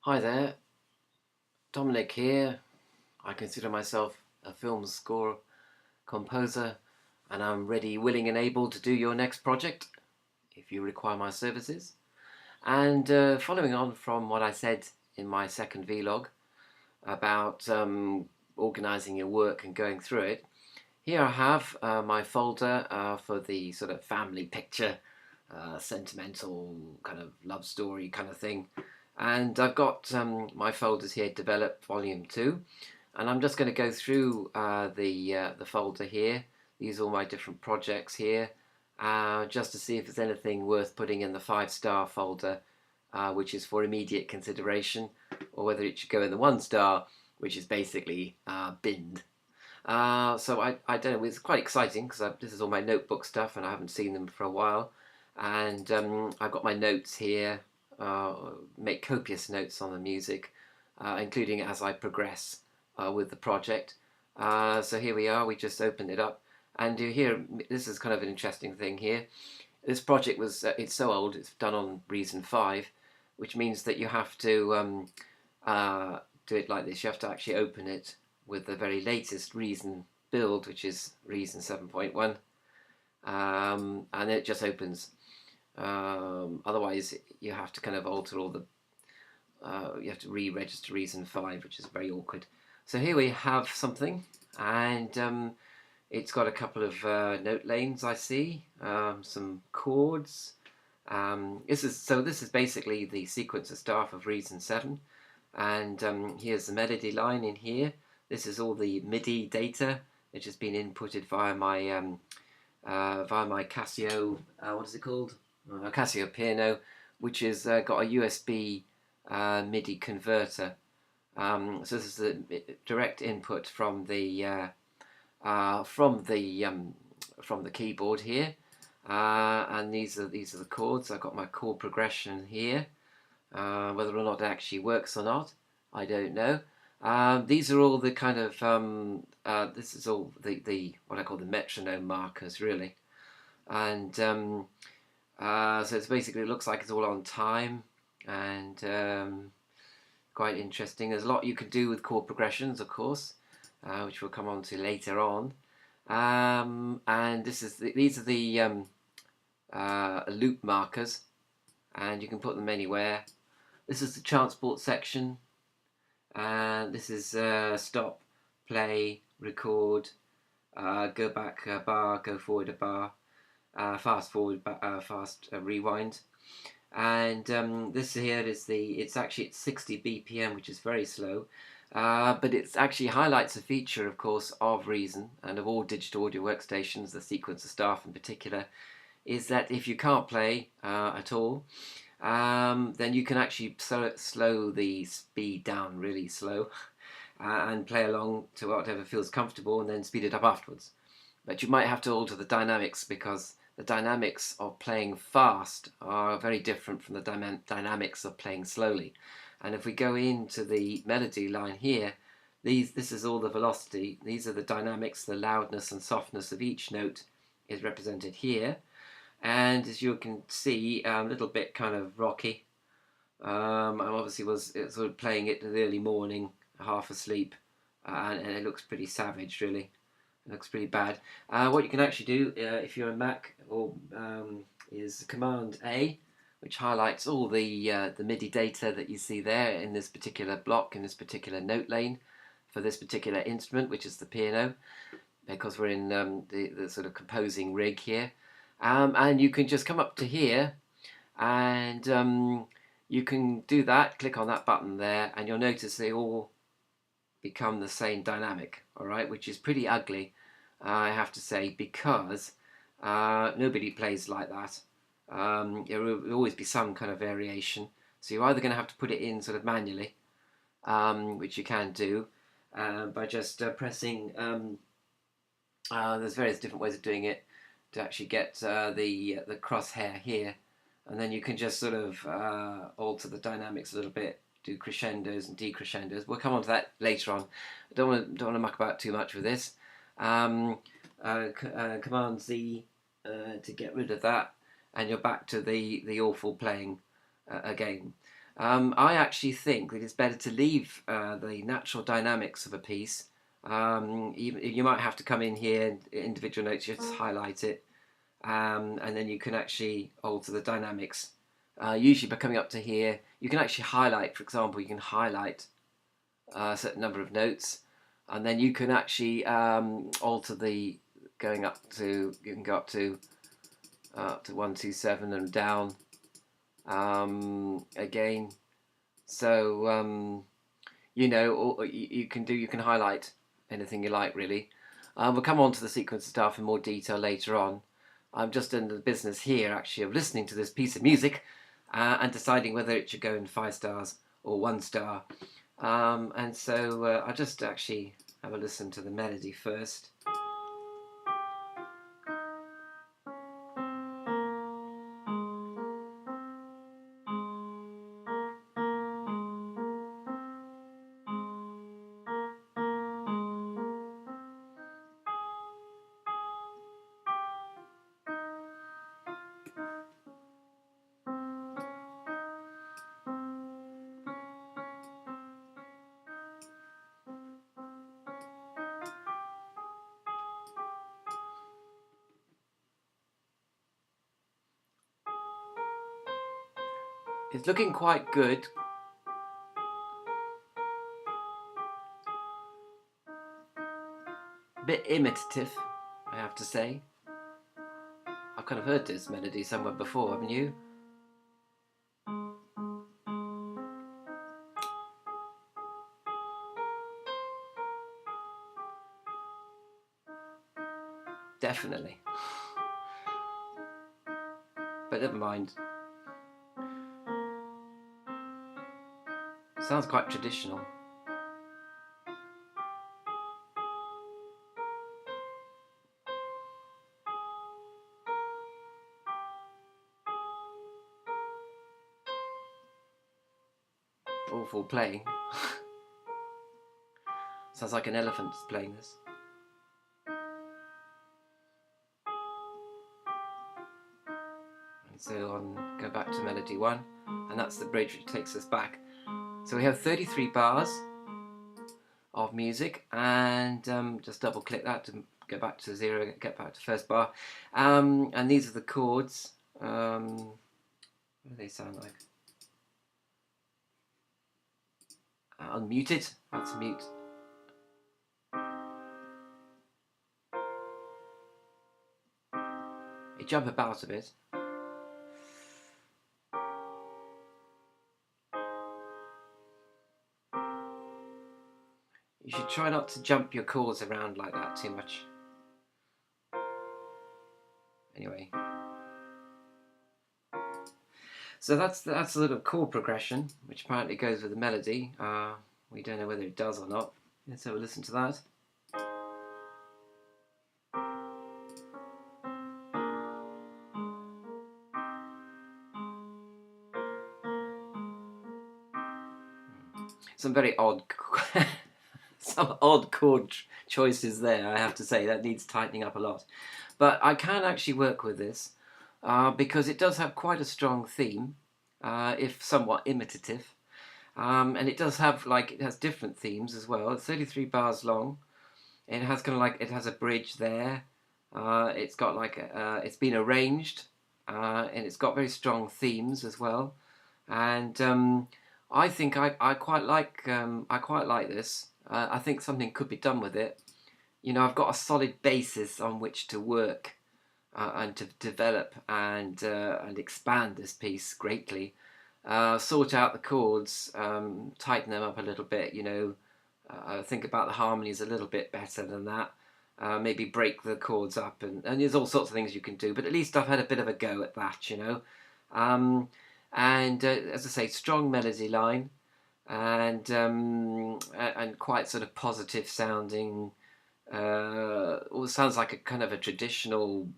Hi there, Dominic here. I consider myself a film score composer and I'm ready, willing and able to do your next project if you require my services. And following on from what I said in my second vlog about organising your work and going through it, here I have my folder for the sort of family picture, sentimental kind of love story kind of thing. And I've got my folders here, Develop Volume 2. And I'm just going to go through the folder here. These are all my different projects here, just to see if there's anything worth putting in the 5-star folder, which is for immediate consideration, or whether it should go in the 1-star, which is basically binned. So I don't know, it's quite exciting because this is all my notebook stuff and I haven't seen them for a while. And I've got my notes here, make copious notes on the music, including as I progress with the project. So here we are, we just opened it up. And you hear, this is kind of an interesting thing here. This project was, it's so old, it's done on Reason 5, which means that you have to do it like this. You have to actually open it with the very latest Reason build, which is Reason 7.1, and it just opens. Otherwise, you have to kind of alter all the, you have to re-register Reason 5, which is very awkward. So here we have something, and it's got a couple of note lanes, I see, some chords. This is basically the sequencer staff of Reason 7, and here's the melody line in here. This is all the MIDI data which has been inputted via my Casio, what is it called? Casio Piano, which has got a USB MIDI converter. So this is the direct input from the keyboard here, and these are the chords. I've got my chord progression here. Whether or not it actually works or not, I don't know. These are all the kind of this is all the what I call the metronome markers, really. And so it's basically, it looks like it's all on time, and quite interesting. There's a lot you can do with chord progressions, of course, which we'll come on to later on. And these are the loop markers, and you can put them anywhere. This is the transport section, and this is stop, play, record, go back a bar, go forward a bar, fast forward, fast rewind. And this here is it's actually at 60 BPM, which is very slow, but it actually highlights a feature, of course, of Reason and of all digital audio workstations, the sequencer staff in particular, is that if you can't play at all, then you can actually slow the speed down really slow and play along to whatever feels comfortable, and then speed it up afterwards. But you might have to alter the dynamics, because the dynamics of playing fast are very different from the dynamics of playing slowly. And if we go into the melody line here, this is all the velocity. These are the dynamics, the loudness and softness of each note is represented here. And as you can see, a little bit kind of rocky. I obviously was sort of playing it in the early morning, half asleep, and it looks pretty savage, really. It looks pretty bad. What you can actually do, if you're a Mac, is Command A, which highlights all the MIDI data that you see there in this particular block, in this particular note lane, for this particular instrument, which is the piano, because we're in the sort of composing rig here. And you can just come up to here, and you can do that, click on that button there, and you'll notice they all become the same dynamic, all right, which is pretty ugly, I have to say, because nobody plays like that. There will always be some kind of variation, so you're either going to have to put it in sort of manually, which you can do by just pressing, there's various different ways of doing it to actually get the crosshair here, and then you can just sort of alter the dynamics a little bit, do crescendos and decrescendos. We'll come on to that later on. I don't want to muck about too much with this. Command Z to get rid of that, and you're back to the awful playing again. I actually think that it's better to leave the natural dynamics of a piece. Even, you might have to come in here, individual notes, you just highlight it, and then you can actually alter the dynamics. Usually by coming up to here, you can actually highlight, for example, you can highlight a certain number of notes, and then you can actually alter the going up to, you can go up to 127 and down again. So you know, or you can highlight anything you like, really. We'll come on to the sequence stuff in more detail later on. I'm just in the business here, actually, of listening to this piece of music and deciding whether it should go in 5 stars or 1 star. And so I'll just actually have a listen to the melody first. It's looking quite good. A bit imitative, I have to say. I've kind of heard this melody somewhere before, haven't you? Definitely. But never mind. Sounds quite traditional. Awful playing. Sounds like an elephant's playing this. And so on, go back to melody 1, and that's the bridge which takes us back. So we have 33 bars of music, and just double click that to go back to 0, get back to first bar. And these are the chords. What do they sound like? Unmute it. That's mute. They jump about a bit. You should try not to jump your chords around like that too much. Anyway. So that's a little chord progression, which apparently goes with the melody. We don't know whether it does or not. Let's have a listen to that. Some very odd, some odd chord choices there, I have to say. That needs tightening up a lot. But I can actually work with this because it does have quite a strong theme, if somewhat imitative. And it does have, like, it has different themes as well. It's 33 bars long. It has kind of like, it has a bridge there. It's got like, it's been arranged, and it's got very strong themes as well. And I think I quite like this. I think something could be done with it. You know, I've got a solid basis on which to work and to develop and expand this piece greatly. Sort out the chords, tighten them up a little bit. You know, think about the harmonies a little bit better than that. Maybe break the chords up, and there's all sorts of things you can do. But at least I've had a bit of a go at that, you know. And as I say, strong melody line, and quite sort of positive sounding. Well, sounds like a kind of a traditional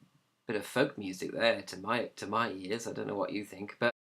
bit of folk music there to my ears. I don't know what you think, but